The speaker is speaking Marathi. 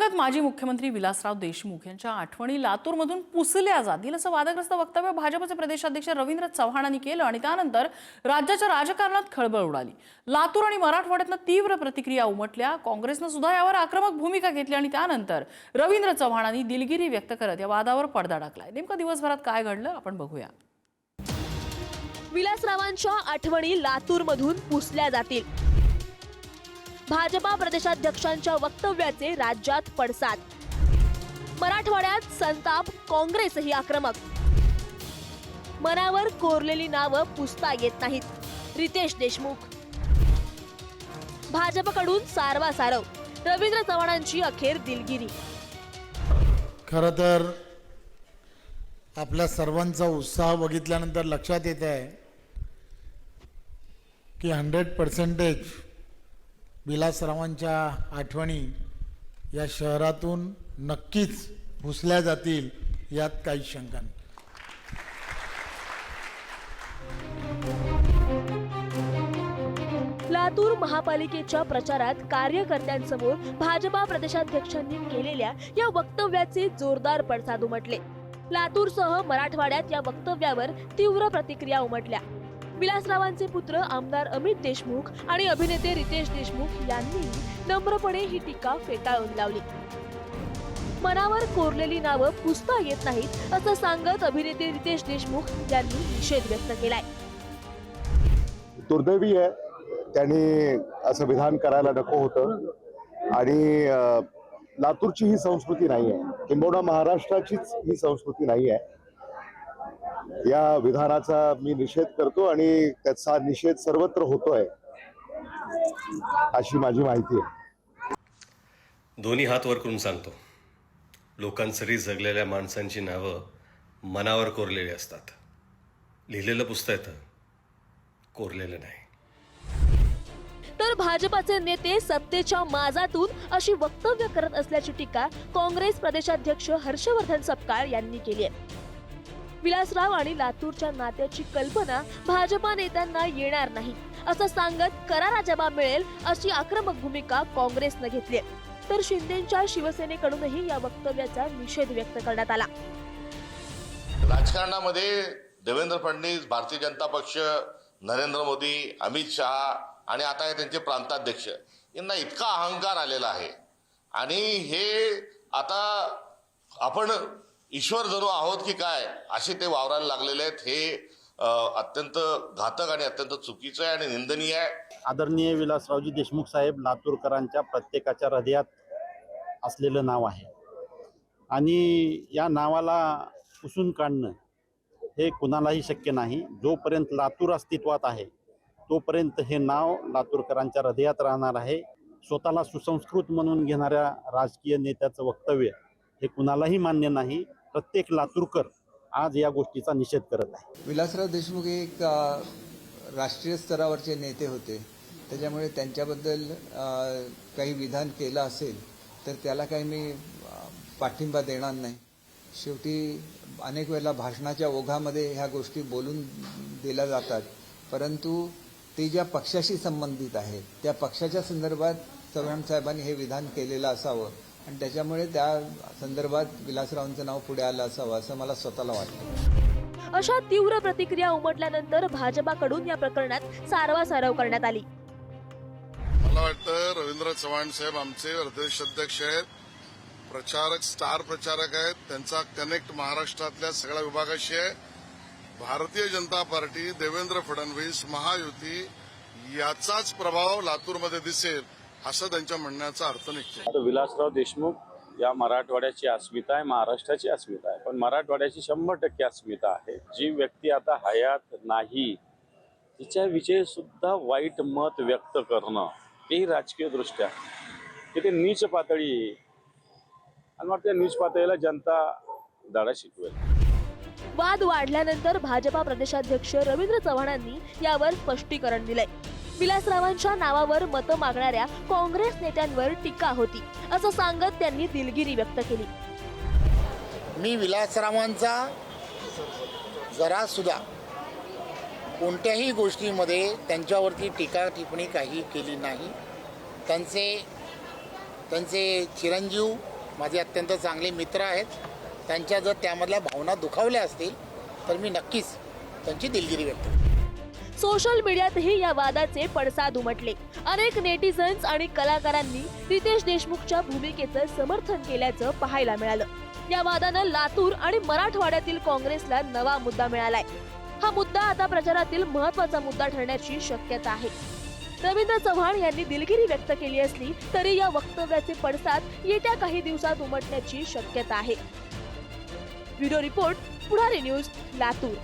दिवसात माजी मुख्यमंत्री विलासराव देशमुख यांच्या आठवणी लातूरमधून पुसल्या जातील असं वादग्रस्त वक्तव्य भाजपचे प्रदेशाध्यक्ष रवींद्र चव्हाणांनी केलं आणि त्यानंतर राज्याच्या राजकारणात खळबळ उडाली। लातूर आणि मराठवाड्यातनं तीव्र प्रतिक्रिया उमटल्या। काँग्रेसनं सुद्धा यावर आक्रमक भूमिका घेतली आणि त्यानंतर रवींद्र चव्हाणांनी दिलगिरी व्यक्त करत या वादावर पडदा टाकलाय। नेमकं दिवसभरात काय घडलं आपण बघूया। विलासरावांच्या आठवणी लातूरमधून पुसल्या जातील। भाजपा प्रदेशाध्यक्षांच्या वक्तव्याचे राज्यात पडसाद। मराठवाड्यात संताप, काँग्रेसही आक्रमक। मनावर कोरलेली नावं पुसता येत नाहीत। रितेश देशमुख। भाजपकडून सारवासारव। रवींद्र चव्हाणांची अखेर दिलगिरी। खरं तर आपल्या सर्वांचा उत्साह बघितल्यानंतर लक्षात येत आहे की 100% विलासरावांच्या आठवणी या शहरातून नक्कीच पुसल्या जातील, यात काही शंका नाही। लातूर महापालिकेच्या प्रचारात कार्यकर्त्यांसमोर भाजपा प्रदेशाध्यक्षांनी केलेल्या या वक्तव्याचे जोरदार पडसाद उमटले। लातूरसह मराठवाड्यात या वक्तव्यावर तीव्र प्रतिक्रिया उमटल्या। विलासरावांचे पुत्र आमदार अमित देशमुख आणि अभिनेते रितेश देशमुख यांनी नम्रपणे ही टीका फेटाळून लावली। मनावर कोरलेली नावं पुसता येत नाहीत असं सांगत अभिनेते रितेश देशमुख यांनी निषेध व्यक्त केलाय। दुर्दैवी आहे, त्यांनी असं विधान करायला नको होतं आणि लातूरची ही संस्कृती नाही आहे, किंबहुना महाराष्ट्राचीच ही संस्कृती नाही आहे। या विधानाचा मी निषेध करतो आणि त्याचा निषेध सर्वत्र होतोय अशी माझी माहिती आहे। दोन्ही हात वर करून सांगतो, लोकांसरी जगलेल्या माणसांची नावं मनावर कोरलेली असतात। लिहिलेलं पुसता येतं, कोरलेलं नाही। तर भाजपाचे नेते सत्तेच्या माजातून अशी वक्तव्य करत असल्याची टीका काँग्रेस प्रदेशाध्यक्ष हर्षवर्धन सपकाळ यांनी केली आहे। विलासराव आणि लातूरच्या नात्याची कल्पना भाजपा नेत्यांना येणार नाही असं सांगत करारा जबाब मिळेल अशी आक्रमक भूमिका काँग्रेसनं घेतली आहे। तर शिंदेच्या शिवसेनेकडूनही या वक्तव्याचा निषेध व्यक्त करण्यात आला। राजकारणामध्ये देवेंद्र फडणवीस, भारतीय जनता पक्ष, नरेंद्र मोदी, अमित शहा आणि आता हे त्यांचे प्रांताध्यक्ष यांना इतका अहंकार आलेला आहे आणि हे आता आपण ईश्वर जणू आहोत की काय असे ते वावरायला लागलेले आहेत। हे अत्यंत घातक आणि अत्यंत चुकीचं आहे आणि निंदनीय आहे। आदरणीय विलासरावजी देशमुख साहेब प्रत्येकाच्या हृदयात असलेलं नाव आहे आणि या नावाला पुसून काढणं हे कुणालाही शक्य नाही। जोपर्यंत लातूर अस्तित्वात आहे तोपर्यंत हे नाव लातूरकरांच्या हृदयात राहणार आहे। स्वतःला सुसंस्कृत म्हणून घेणाऱ्या राजकीय नेत्याचं वक्तव्य हे कुणालाही मान्य नाही। प्रत्येक लातूरकर आज या गोष्टीचा निषेध करत आहे। विलासराव देशमुख एक राष्ट्रीय स्तरावरचे नेते होते, त्याच्यामुळे त्यांच्याबद्दल काही विधान केलं असेल तर त्याला काही मी पाठिंबा देणार नाही। शेवटी अनेक वेळेला भाषणाच्या ओघामध्ये ह्या गोष्टी बोलून दिल्या जातात, परंतु ते ज्या पक्षाशी संबंधित आहेत त्या पक्षाच्या संदर्भात चव्हाण साहेबांनी हे विधान केलेलं असावं आणि त्याच्यामुळे त्या संदर्भात विलासरावांचं नाव पुढे आलं असावं असं मला स्वतःला वाटतं। अशा तीव्र प्रतिक्रिया उमटल्यानंतर भाजपाकडून या प्रकरणात सारवासारव करण्यात आली। मला वाटतं रवींद्र चव्हाण साहेब आमचे प्रदेशाध्यक्ष आहेत, प्रचारक, स्टार प्रचारक आहेत। त्यांचा कनेक्ट महाराष्ट्रातल्या सगळ्या विभागाशी आहे। भारतीय जनता पार्टी, देवेंद्र फडणवीस, महायुती याचाच प्रभाव लातूरमध्ये दिसेल असं त्यांच्या म्हणण्याचा अर्थ निघतो। विलासराव देशमुख या मराठवाड्याची अस्मिता आहे, महाराष्ट्राची अस्मिता आहे, पण मराठवाड्याची 100% अस्मिता आहे। जी व्यक्ती आता हयात नाही तिच्याविषयी सुद्धा वाईट मत व्यक्त करणं हेही राजकीय दृष्ट्या किती नीच पातळी आहे आणि मग त्या नीच पातळीला जनता धडा शिकवेल। वाद वाढल्यानंतर भाजपा प्रदेशाध्यक्ष रवींद्र चव्हाणांनी यावर स्पष्टीकरण दिलंय। विलासरावांच्या नावावर मतं मागणाऱ्या काँग्रेस नेत्यांवर टीका होती असं सांगत त्यांनी दिलगिरी व्यक्त केली। मी विलासरावांचा जरा सुद्धा कोणत्याही गोष्टीमध्ये त्यांच्यावरती टीका टिप्पणी काही केली नाही। त्यांचे चिरंजीव माझे अत्यंत चांगले मित्र आहेत. त्यांच्या जर त्यामधल्या भावना दुखावल्या असतील तर मी नक्कीच त्यांची दिलगिरी व्यक्त करेन. सोशल मीडियातही या वादाचे पडसाद उमटले. अनेक नेटिझन्स आणि कलाकारांनी रितेश देशमुखच्या भूमिकेचं समर्थन केल्याचं पाहायला मिळालं. या वादानं लातूर आणि मराठवाड्यातील काँग्रेसला नवा मुद्दा मिळालाय. हा मुद्दा आता प्रचारातील महत्त्वाचा मुद्दा ठरण्याची शक्यता आहे. रवींद्र चव्हाण यांनी दिलगिरी व्यक्त केली असली तरी या वक्तव्याचे पडसाद येत्या काही दिवसात उमटण्याची शक्यता आहे. ब्युरो रिपोर्ट, पुढारी न्यूज, लातूर.